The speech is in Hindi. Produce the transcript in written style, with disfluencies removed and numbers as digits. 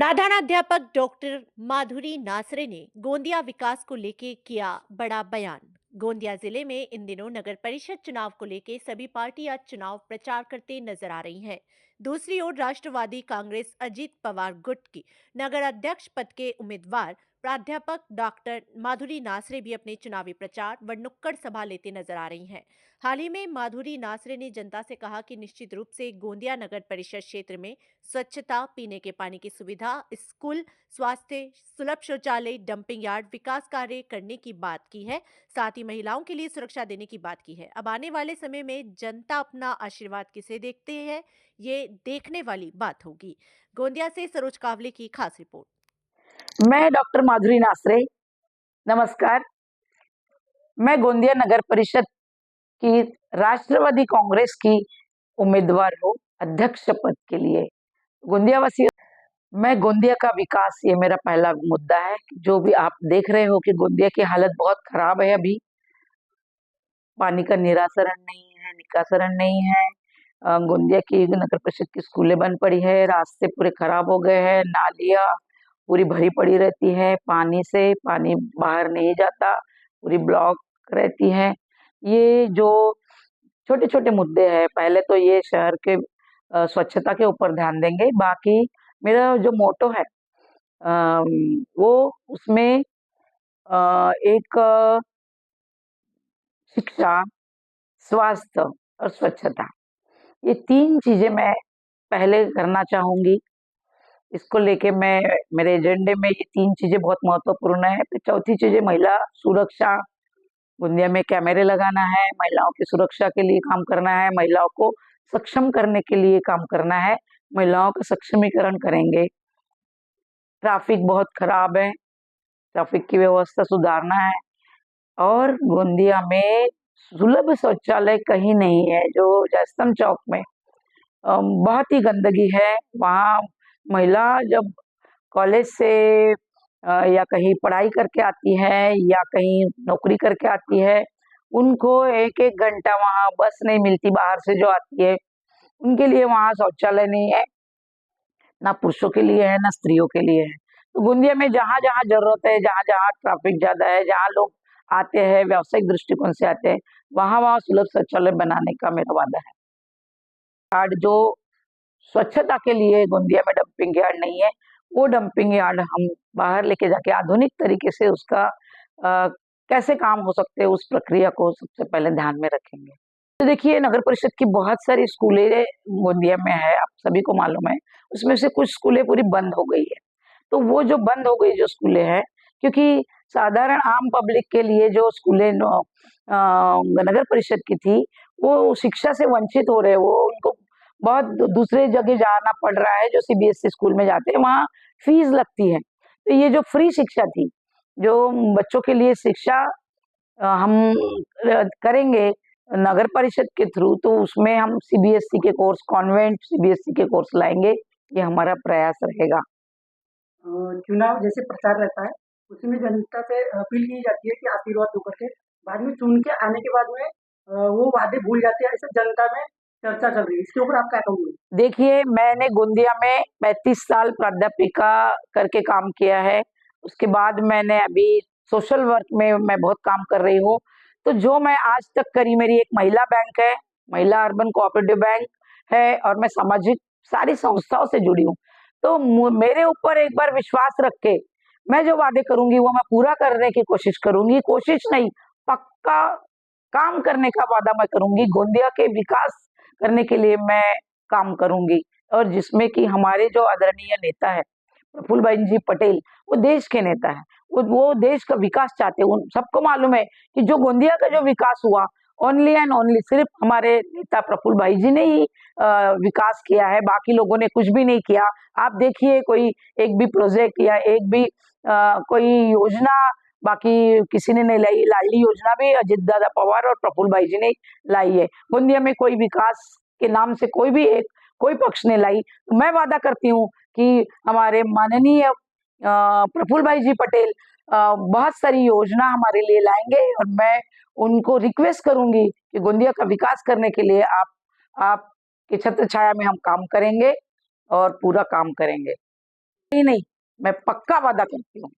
प्रधानाध्यापक डॉक्टर माधुरी नासरे ने गोंदिया विकास को लेकर किया बड़ा बयान। गोंदिया जिले में इन दिनों नगर परिषद चुनाव को लेकर सभी पार्टियां चुनाव प्रचार करते नजर आ रही हैं। दूसरी ओर राष्ट्रवादी कांग्रेस अजीत पवार गुट की नगर अध्यक्ष पद के उम्मीदवार प्राध्यापक डॉक्टर माधुरी नासरे भी अपने चुनावी प्रचार व नुक्कड़ सभा लेते नजर आ रही हैं। हाल ही में माधुरी नासरे ने जनता से कहा कि निश्चित रूप से गोंदिया नगर परिषद क्षेत्र में स्वच्छता, पीने के पानी की सुविधा, स्कूल, स्वास्थ्य, सुलभ शौचालय, डंपिंग यार्ड, विकास कार्य करने की बात की है। साथ ही महिलाओं के लिए सुरक्षा देने की बात की है। अब आने वाले समय में जनता अपना आशीर्वाद किसे देखते हैं, ये देखने वाली बात होगी। गोंदिया से सरोज कावले की खास रिपोर्ट। मैं डॉक्टर माधुरी नासरे, नमस्कार। मैं गोंदिया नगर परिषद की राष्ट्रवादी कांग्रेस की उम्मीदवार हूँ अध्यक्ष पद के लिए। गोंदिया वासी, मैं गोंदिया का विकास, ये मेरा पहला मुद्दा है। जो भी आप देख रहे हो कि गोंदिया की हालत बहुत खराब है। अभी पानी का निरासरण नहीं है, निकासरण नहीं है। गोंदिया की नगर परिषद की स्कूलें बंद पड़ी है, रास्ते पूरे खराब हो गए हैं, नालियाँ पूरी भरी पड़ी रहती है पानी से, पानी बाहर नहीं जाता, पूरी ब्लॉक रहती है। ये जो छोटे छोटे मुद्दे हैं, पहले तो ये शहर के स्वच्छता के ऊपर ध्यान देंगे। बाकी मेरा जो मोटो है वो उसमें एक शिक्षा, स्वास्थ्य और स्वच्छता, ये तीन चीजें मैं पहले करना चाहूंगी। इसको लेके मैं, मेरे एजेंडे में ये तीन चीजें बहुत महत्वपूर्ण है। फिर चौथी चीज है महिला सुरक्षा। गोंदिया में कैमरे लगाना है, महिलाओं की सुरक्षा के लिए काम करना है, महिलाओं को सक्षम करने के लिए काम करना है, महिलाओं का सक्षमीकरण करेंगे। ट्रैफिक बहुत खराब है, ट्रैफिक की व्यवस्था सुधारना है। और गोंदिया में सुलभ शौचालय कहीं नहीं है। जो जयस्तंभ चौक में बहुत ही गंदगी है। वहाँ महिला जब कॉलेज से या कहीं पढ़ाई करके आती है या कहीं नौकरी करके आती है, उनको एक एक घंटा वहाँ बस नहीं मिलती बाहर से जो आती है, उनके लिए वहाँ शौचालय नहीं है, ना पुरुषों के लिए है ना स्त्रियों के लिए है। तो गोंदिया में जहाँ जहाँ जरूरत है, जहाँ जहाँ ट्रैफिक ज्यादा है, जहाँ लोग आते हैं व्यावसायिक दृष्टिकोण से आते हैं, वहाँ वहाँ सुलभ शौचालय बनाने का मेरा वादा है। यार्ड जो स्वच्छता के लिए गोंदिया में डंपिंग यार्ड नहीं है, वो डंपिंग यार्ड हम बाहर लेके जाके आधुनिक तरीके से उसका कैसे काम हो सकते हैं, उस प्रक्रिया को सबसे पहले ध्यान में रखेंगे। तो देखिए, नगर परिषद की बहुत सारी स्कूलें गोंदिया में है, आप सभी को मालूम है। उसमें से कुछ स्कूलें पूरी बंद हो गई है। तो वो जो बंद हो गई जो स्कूलें हैं, क्योंकि साधारण आम पब्लिक के लिए जो स्कूलें नगर परिषद की थी, वो शिक्षा से वंचित हो रहे, वो उनको बहुत दूसरे जगह जाना पड़ रहा है। जो सीबीएसई स्कूल में जाते हैं वहाँ फीस लगती है। तो ये जो फ्री शिक्षा थी, जो बच्चों के लिए शिक्षा हम करेंगे नगर परिषद के थ्रू, तो उसमें हम सीबीएसई के कोर्स, कॉन्वेंट सीबीएसई के कोर्स लाएंगे। ये हमारा प्रयास रहेगा। चुनाव जैसे प्रचार रहता है, उसमें जनता से अपील की जाती है कि आशीर्वाद दो करके, बाद में चुन के आने के बाद में वो वादे भूल जाते हैं, ऐसे जनता में चर्चा चल रही है। इसके ऊपर आप क्या कहोगे? देखिए, मैंने गोंदिया में 35 साल प्राध्यापिका करके काम किया है। उसके बाद मैंने अभी सोशल वर्क में मैं बहुत काम कर रही हूँ। तो जो मैं आज तक करी, मेरी एक महिला बैंक है, महिला अर्बन कोऑपरेटिव बैंक है, और मैं सामाजिक सारी संस्थाओं से जुड़ी हूँ। तो मेरे ऊपर एक बार विश्वास रख के मैं जो वादे करूंगी वो मैं पूरा करने की कोशिश करूंगी। कोशिश नहीं, पक्का काम करने का वादा मैं करूंगी। गोंदिया के विकास करने के लिए मैं काम करूंगी, और जिसमें कि हमारे जो आदरणीय नेता है प्रफुल्ल भाई जी पटेल, वो देश के नेता है, वो देश का विकास चाहते हैं। उन सबको मालूम है कि जो गोंदिया का जो विकास हुआ, ओनली एंड ओनली सिर्फ हमारे नेता प्रफुल्ल भाई जी ने ही विकास किया है, बाकी लोगों ने कुछ भी नहीं किया। आप देखिए, कोई एक भी प्रोजेक्ट या एक भी कोई योजना बाकी किसी ने नहीं लाई। लाडली योजना भी अजित दादा पवार और प्रफुल्ल भाई जी ने लाई है। गोंदिया में कोई विकास के नाम से कोई पक्ष ने लाई। तो मैं वादा करती हूँ कि हमारे माननीय प्रफुल्ल भाई जी पटेल बहुत सारी योजना हमारे लिए लाएंगे, और मैं उनको रिक्वेस्ट करूंगी कि गोंदिया का विकास करने के लिए आपके छत्र छाया में हम काम करेंगे और पूरा काम करेंगे। नहीं, मैं पक्का वादा करती हूँ।